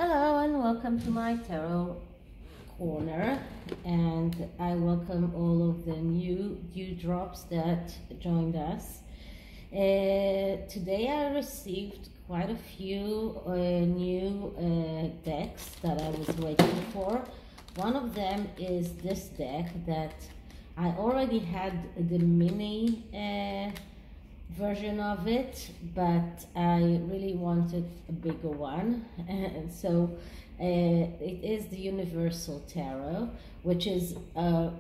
Hello and welcome to my tarot corner, and I welcome all of the new dewdrops that joined us. Today I received quite a few new decks that I was waiting for. One of them is this deck that I already had the mini version of it, but I really wanted a bigger one, and so it is the Universal Tarot, which is a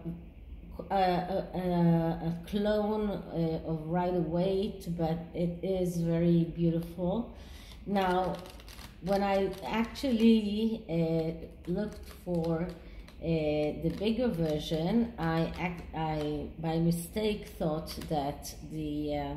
clone of Rider-Waite, but it is very beautiful. Now, when I actually looked for the bigger version, I by mistake thought that there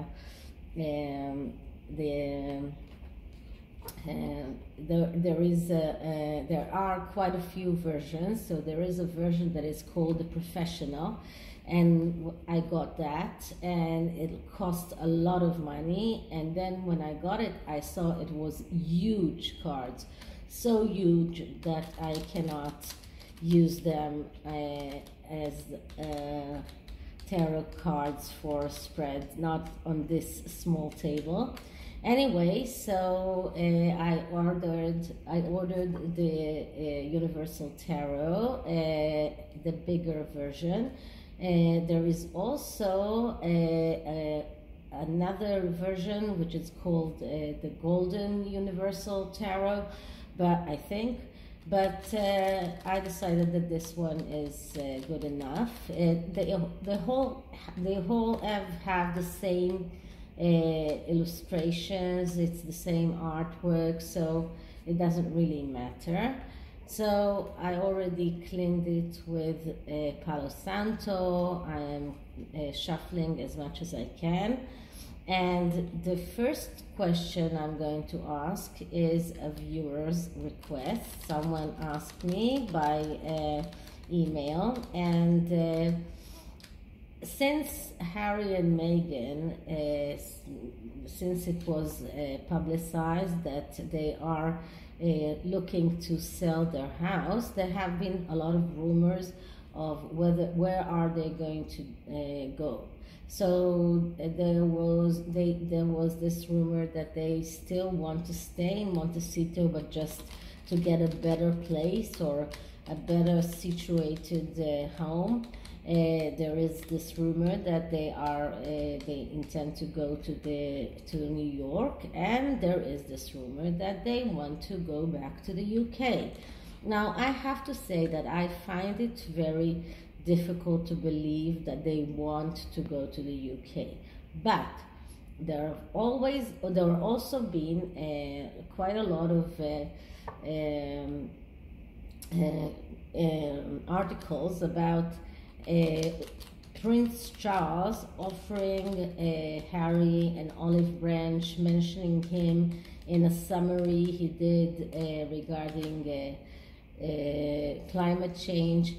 are quite a few versions. So there is a version that is called the Professional, and I got that, and it cost a lot of money. And then when I got it, I saw it was huge cards, so huge that I cannot use them as tarot cards for spread, not on this small table. Anyway, so I ordered the Universal Tarot, the bigger version. There is also another version which is called the Golden Universal Tarot, but I decided that this one is good enough. They all have the same illustrations, it's the same artwork, so it doesn't really matter. So I already cleaned it with Palo Santo. I am shuffling as much as I can. And the first question I'm going to ask is a viewer's request. Someone asked me by email, and since Harry and Meghan, since it was publicized that they are looking to sell their house, there have been a lot of rumors of where are they going to go. So there was this rumor that they still want to stay in Montecito, but just to get a better place or a better situated home. There is this rumor that they intend to go to New York, and there is this rumor that they want to go back to the UK. Now, I have to say that I find it very difficult to believe that they want to go to the UK, but there have also been quite a lot of articles about Prince Charles offering Harry an olive branch, mentioning him in a summary he did regarding climate change.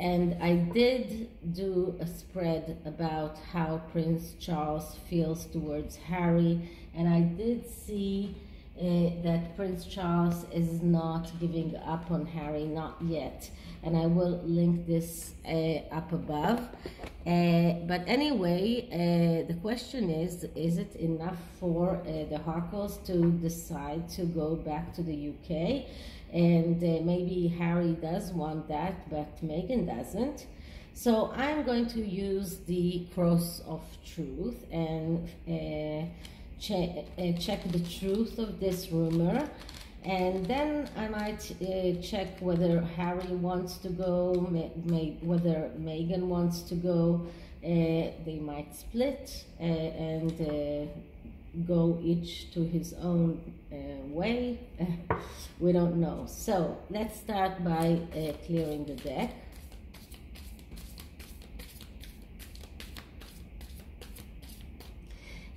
And I did do a spread about how Prince Charles feels towards Harry, and I did see that Prince Charles is not giving up on Harry, not yet, and I will link this up above. But anyway, the question is it enough for the harkles to decide to go back to the UK? And maybe Harry does want that, but Meghan doesn't. So I'm going to use the Cross of Truth and check the truth of this rumor, and then I might check whether Harry wants to go, whether Meghan wants to go. They might split and go each to his own way. We don't know. So let's start by clearing the deck.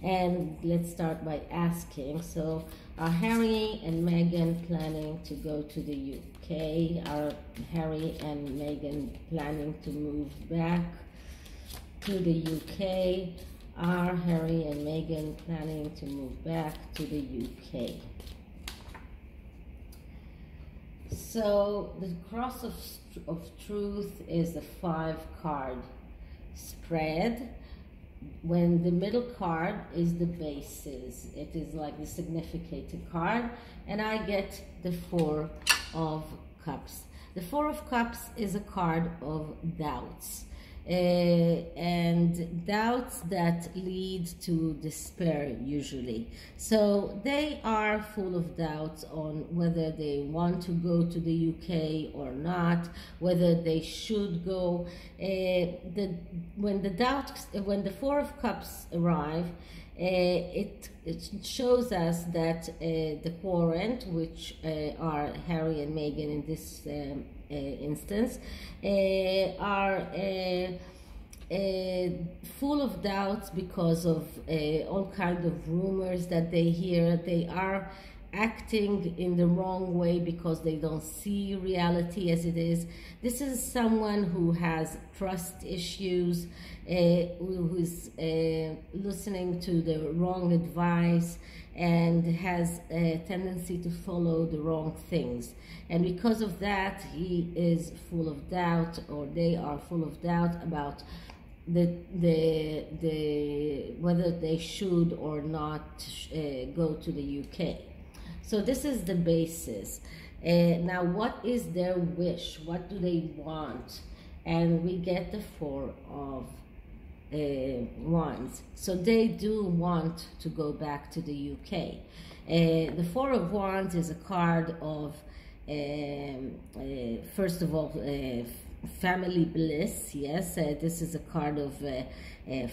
And let's start by asking, so are Harry and Meghan planning to go to the UK? Are Harry and Meghan planning to move back to the UK? Are Harry and Meghan planning to move back to the UK? So the cross of truth is the 5 card spread. When the middle card is the bases, it is like the Significator card, and I get the 4 of Cups. The 4 of Cups is a card of doubts, and doubts that lead to despair usually. So they are full of doubts on whether they want to go to the UK or not, whether they should go. When the 4 of Cups arrive, it shows us that the quorant, which are Harry and Meghan in this instance, are full of doubts because of all kinds of rumors that they hear. They are acting in the wrong way because they don't see reality as it is. This is someone who has trust issues, who is listening to the wrong advice and has a tendency to follow the wrong things. And because of that, he is full of doubt, or they are full of doubt about whether they should or not go to the UK. So this is the basis. Now, what is their wish? What do they want? And we get the 4 of Wands. So they do want to go back to the UK. The 4 of Wands is a card of, first of all, family bliss. Yes, this is a card of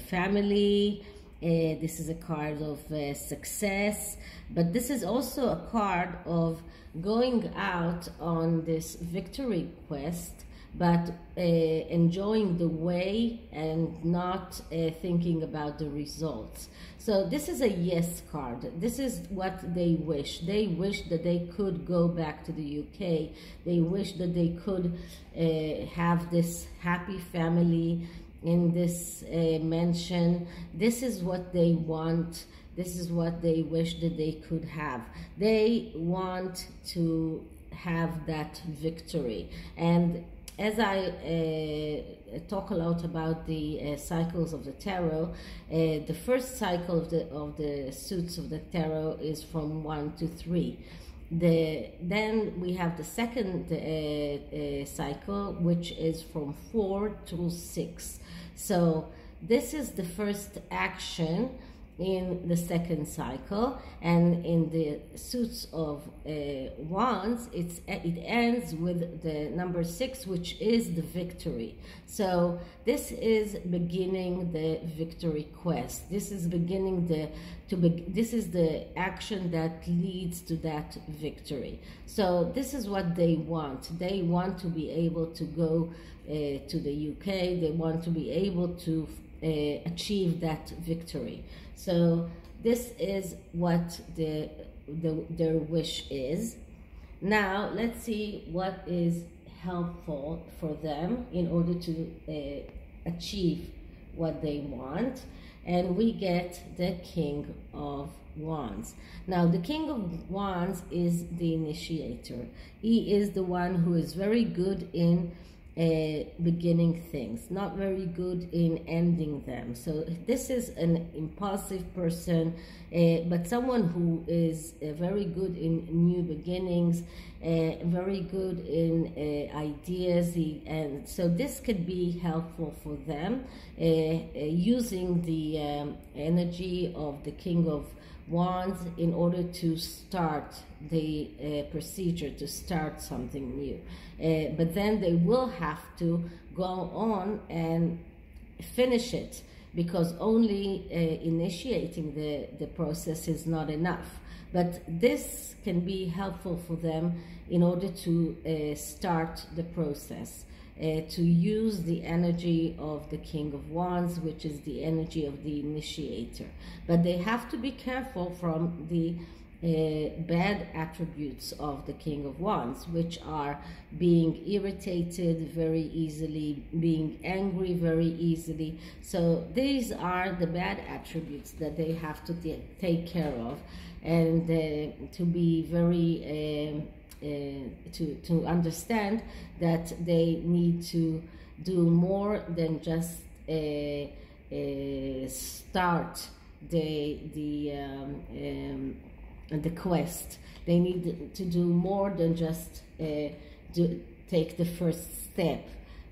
family. This is a card of success, but this is also a card of going out on this victory quest, but enjoying the way and not thinking about the results. So this is a yes card. This is what they wish. They wish that they could go back to the UK. They wish that they could have this happy family in this mansion. This is what they want. This is what they wish that they could have. They want to have that victory. And as I talk a lot about the cycles of the tarot, the first cycle of the suits of the tarot is from 1 to 3. Then we have the second cycle, which is from 4 to 6. So this is the first action in the second cycle, and in the suits of wands, it ends with the number 6, which is the victory. So this is beginning the victory quest. This is beginning this is the action that leads to that victory. So this is what they want. They want to be able to go to the UK. They want to be able to achieve that victory. So this is what their wish is. Now let's see what is helpful for them in order to achieve what they want. And we get the King of Wands. Now the King of Wands is the initiator. He is the one who is very good in beginning things, not very good in ending them. So this is an impulsive person, but someone who is very good in new beginnings, very good in ideas, and so this could be helpful for them, using the energy of the King of Wands in order to start the procedure, to start something new. But then they will have to go on and finish it, because only initiating the process is not enough. But this can be helpful for them in order to start the process, to use the energy of the King of Wands, which is the energy of the initiator. But they have to be careful from the bad attributes of the King of Wands, which are being irritated very easily, being angry very easily. So these are the bad attributes that they have to take care of, and to be very to understand that they need to do more than just start the quest. They need to do more than just take the first step.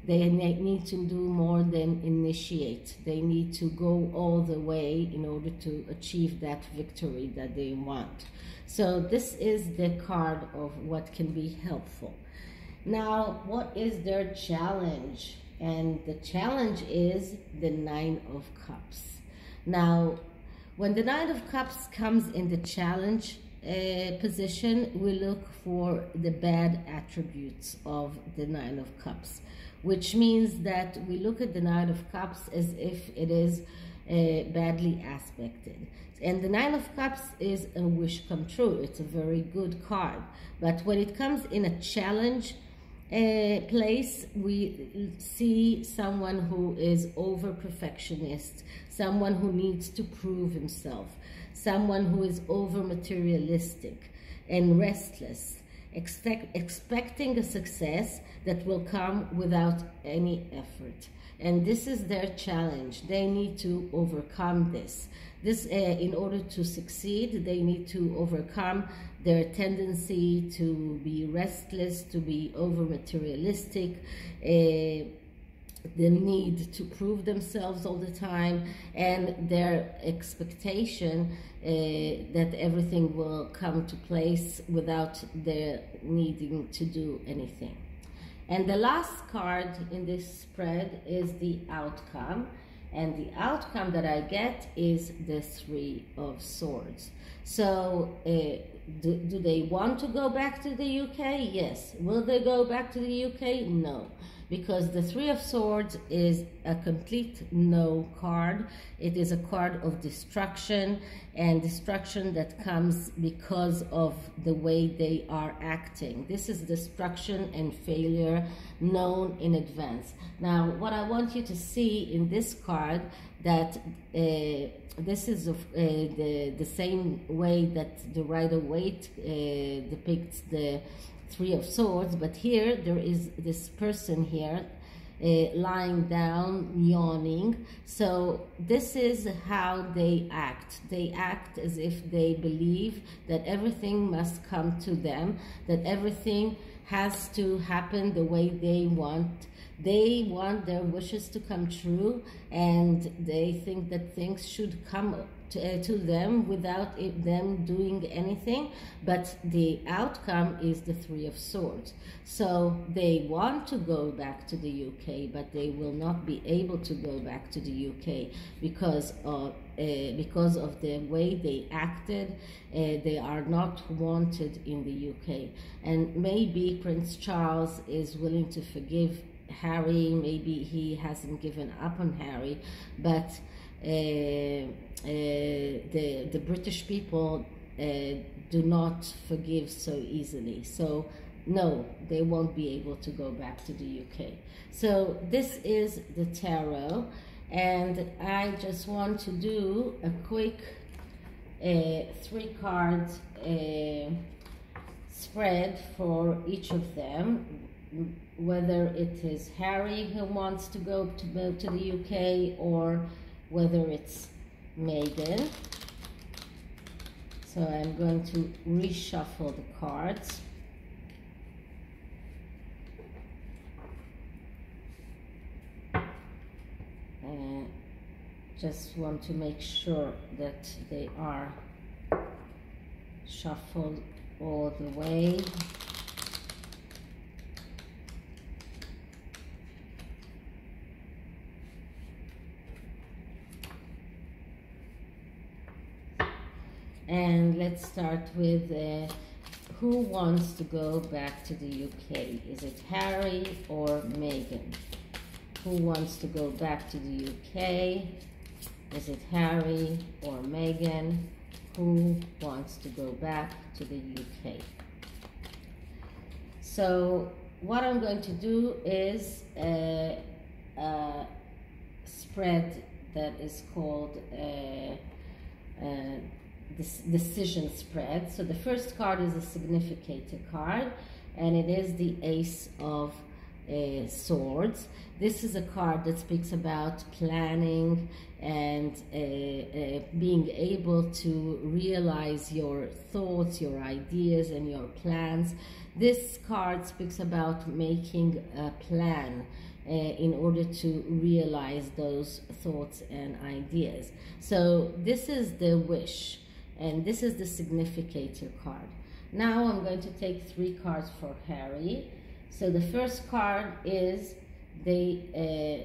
They need to do more than initiate. They need to go all the way in order to achieve that victory that they want. So this is the card of what can be helpful. Now, what is their challenge? And the challenge is the Nine of Cups. Now, when the Nine of Cups comes in the challenge position, we look for the bad attributes of the Nine of Cups, which means that we look at the Nine of Cups as if it is badly aspected. And the Nine of Cups is a wish come true. It's a very good card. But when it comes in a challenge place, we see someone who is over perfectionist, someone who needs to prove himself, someone who is over materialistic and restless, expecting a success that will come without any effort. And this is their challenge. They need to overcome this. In order to succeed, they need to overcome their tendency to be restless, to be over materialistic, the need to prove themselves all the time, and their expectation that everything will come to place without their needing to do anything. And the last card in this spread is the outcome. And the outcome that I get is the Three of Swords. So do they want to go back to the UK? Yes. Will they go back to the UK? No. Because the Three of Swords is a complete no card. It is a card of destruction, and destruction that comes because of the way they are acting. This is destruction and failure known in advance. Now, what I want you to see in this card, that this is the same way that the Rider-Waite depicts the Three of Swords, but here there is this person here lying down, yawning. So this is how they act. They act as if they believe that everything must come to them, that everything has to happen the way they want. They want their wishes to come true, and they think that things should come to them without them doing anything. But the outcome is the Three of Swords. So they want to go back to the UK, but they will not be able to go back to the UK because of the way they acted. They are not wanted in the UK. And maybe Prince Charles is willing to forgive Harry. Maybe he hasn't given up on Harry, but the British people do not forgive so easily. So no, they won't be able to go back to the UK. So this is the tarot, and I just want to do a quick 3 card spread for each of them, whether it is Harry who wants to go to the UK or whether it's Meghan. So I'm going to reshuffle the cards. And just want to make sure that they are shuffled all the way. And let's start with who wants to go back to the UK? Is it Harry or Meghan? Who wants to go back to the UK? Is it Harry or Meghan? Who wants to go back to the UK? So what I'm going to do is a spread that is called this decision spread. So the first card is a Significator card, and it is the Ace of Swords. This is a card that speaks about planning and being able to realize your thoughts, your ideas, and your plans. This card speaks about making a plan in order to realize those thoughts and ideas. So this is the wish, and this is the Significator card. Now I'm going to take 3 cards for Harry. So the first card is the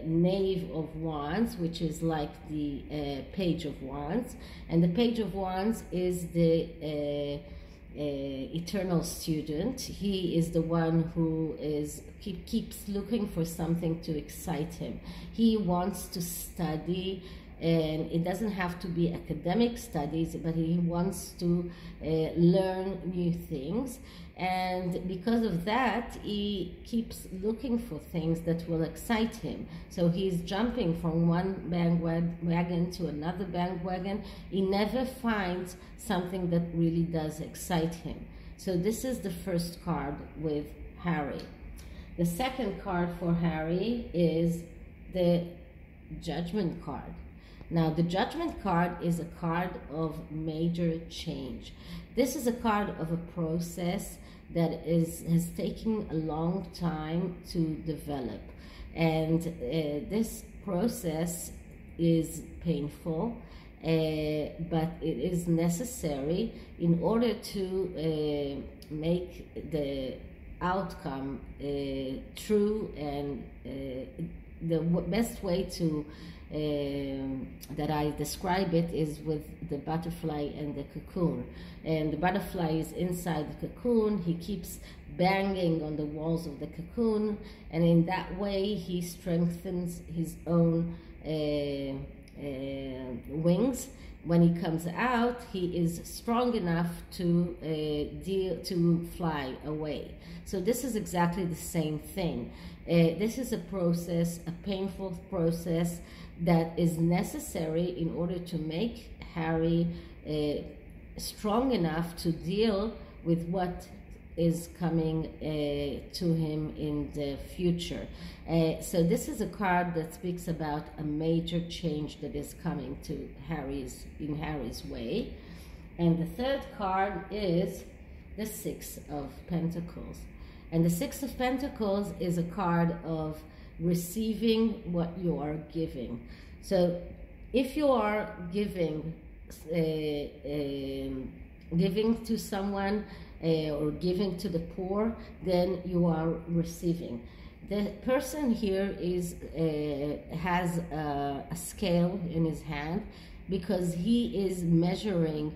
Knave of Wands, which is like the Page of Wands, and the Page of Wands is the eternal student. He is the one who keeps looking for something to excite him. He wants to study, and it doesn't have to be academic studies, but he wants to learn new things. And because of that, he keeps looking for things that will excite him. So he's jumping from one bandwagon to another bandwagon. He never finds something that really does excite him. So this is the first card with Harry. The second card for Harry is the Judgment card. Now, the Judgment card is a card of major change. This is a card of a process that has taken a long time to develop. And this process is painful, but it is necessary in order to make the outcome true. And the best way to that I describe it is with the butterfly and the cocoon. And the butterfly is inside the cocoon. He keeps banging on the walls of the cocoon, and in that way he strengthens his own wings. When he comes out, he is strong enough to fly away. So this is exactly the same thing. This is a process, a painful process, that is necessary in order to make Harry strong enough to deal with what is coming to him in the future. So this is a card that speaks about a major change that is coming to in Harry's way. And the third card is the Six of Pentacles. And the Six of Pentacles is a card of receiving what you are giving. So if you are giving to someone or giving to the poor, then you are receiving. The person here has a scale in his hand, because he is measuring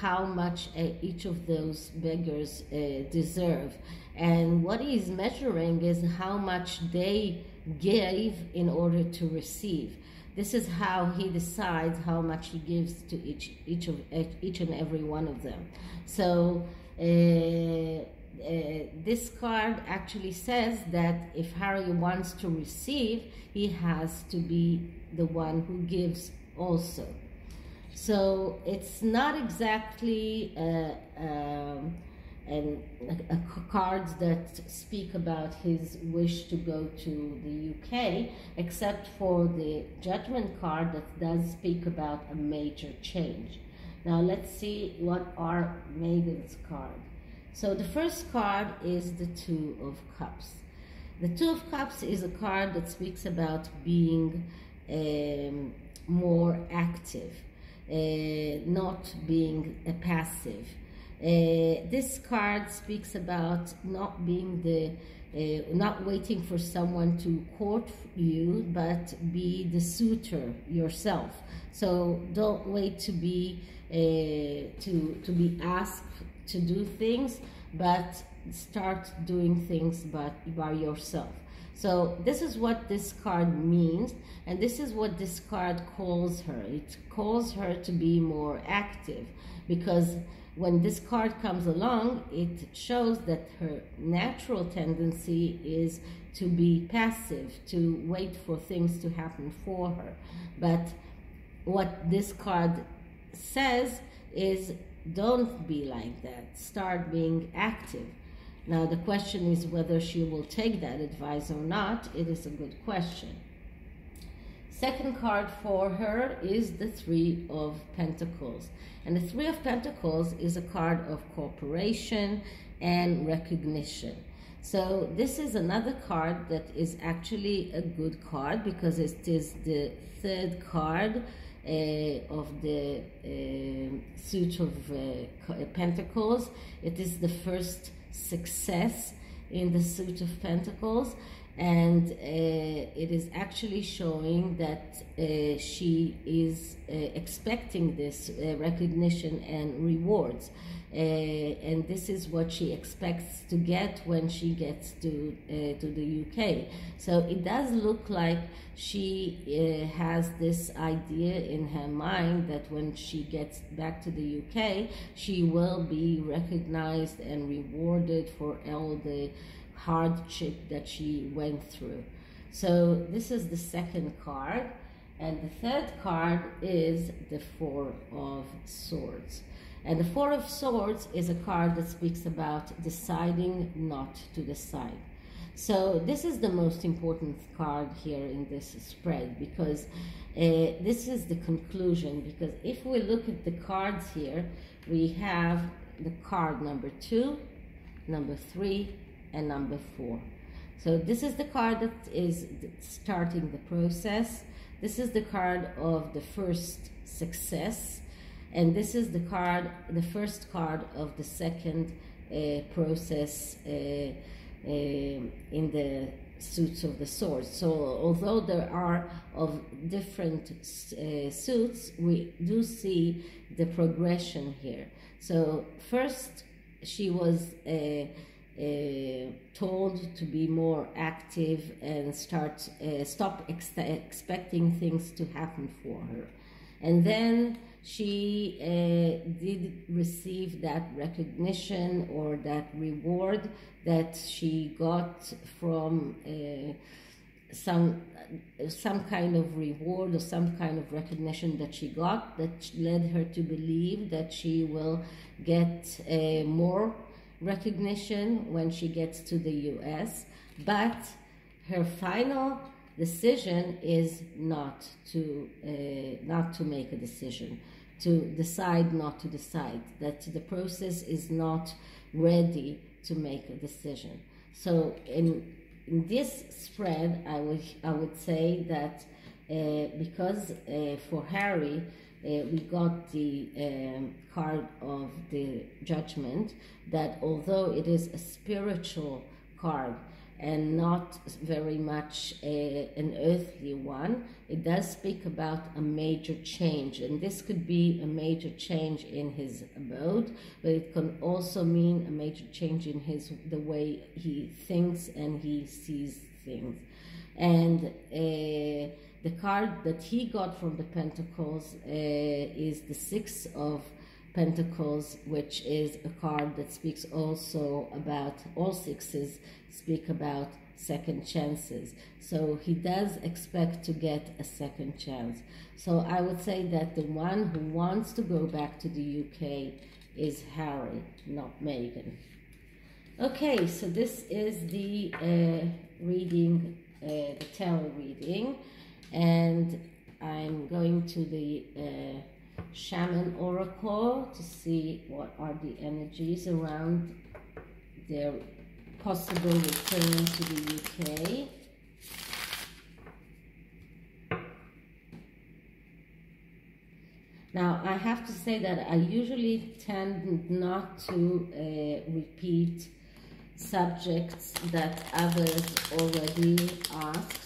how much each of those beggars deserve. And what he is measuring is how much they gave in order to receive. This is how he decides how much he gives to each and every one of them. So this card actually says that if Harry wants to receive, he has to be the one who gives also. So it's not exactly cards that speak about his wish to go to the UK, except for the Judgment card that does speak about a major change. Now let's see what are Megan's card. So the first card is the Two of Cups. The Two of Cups is a card that speaks about being more active, not being passive. This card speaks about not being not waiting for someone to court you, but be the suitor yourself. So don't wait to be asked to do things, but start doing things by yourself. So this is what this card means, and this is what this card calls her. It calls her to be more active, because when this card comes along, it shows that her natural tendency is to be passive, to wait for things to happen for her. But what this card says is don't be like that. Start being active. Now the question is whether she will take that advice or not. It is a good question. Second card for her is the Three of Pentacles. And the Three of Pentacles is a card of cooperation and recognition. So this is another card that is actually a good card because it is the third card of the suit of Pentacles. It is the first success in the suit of Pentacles, and it is actually showing that she is expecting this recognition and rewards, and this is what she expects to get when she gets to the UK. So it does look like she has this idea in her mind that when she gets back to the UK, she will be recognized and rewarded for all the hardship that she went through. So this is the second card, and the third card is the Four of Swords. And the Four of Swords is a card that speaks about deciding not to decide. So this is the most important card here in this spread, because this is the conclusion. Because if we look at the cards here, we have the card number 2, number 3, and number 4. So this is the card that is starting the process. This is the card of the first success, and this is the card, the first card of the second process in the suits of the swords. So although there are of different suits, we do see the progression here. So first she was told to be more active and stop expecting things to happen for her, and then she did receive that recognition or that reward that she got from some kind of reward or some kind of recognition that she got, that led her to believe that she will get more recognition when she gets to the US. But her final decision is not to make a decision, to decide not to decide, that the process is not ready to make a decision. So in this spread, I would say that because for Harry, we got the card of the Judgment, that although it is a spiritual card and not very much an earthly one, it does speak about a major change, and this could be a major change in his abode, but it can also mean a major change in the way he thinks and he sees things. And the card that he got from the Pentacles is the Six of Pentacles, which is a card that speaks also about, all sixes speak about second chances. So he does expect to get a second chance. So I would say that the one who wants to go back to the UK is Harry, not Meghan. Okay, so this is the reading, the tarot reading, and I'm going to the Shaman Oracle to see what are the energies around their possible return to the UK. Now, I have to say that I usually tend not to repeat subjects that others already asked.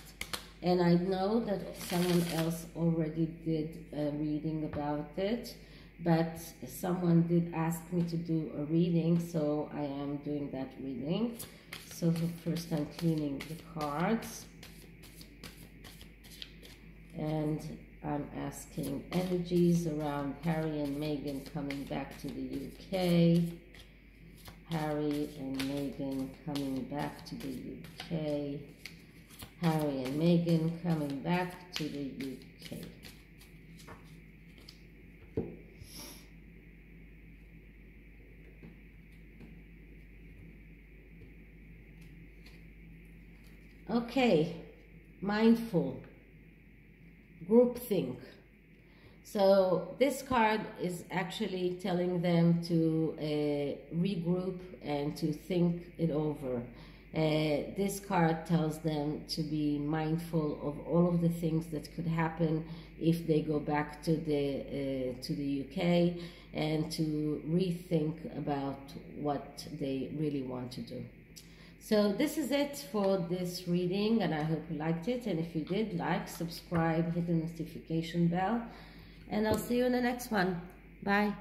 And I know that someone else already did a reading about it, but someone did ask me to do a reading, so I am doing that reading. So first I'm cleaning the cards, and I'm asking energies around Harry and Meghan coming back to the UK. Harry and Meghan coming back to the UK. Harry and Meghan coming back to the UK. Okay, mindful, groupthink. So this card is actually telling them to regroup and to think it over. This card tells them to be mindful of all of the things that could happen if they go back to the UK, and to rethink about what they really want to do. So this is it for this reading, and I hope you liked it. And if you did, like, subscribe, hit the notification bell, and I'll see you in the next one. Bye.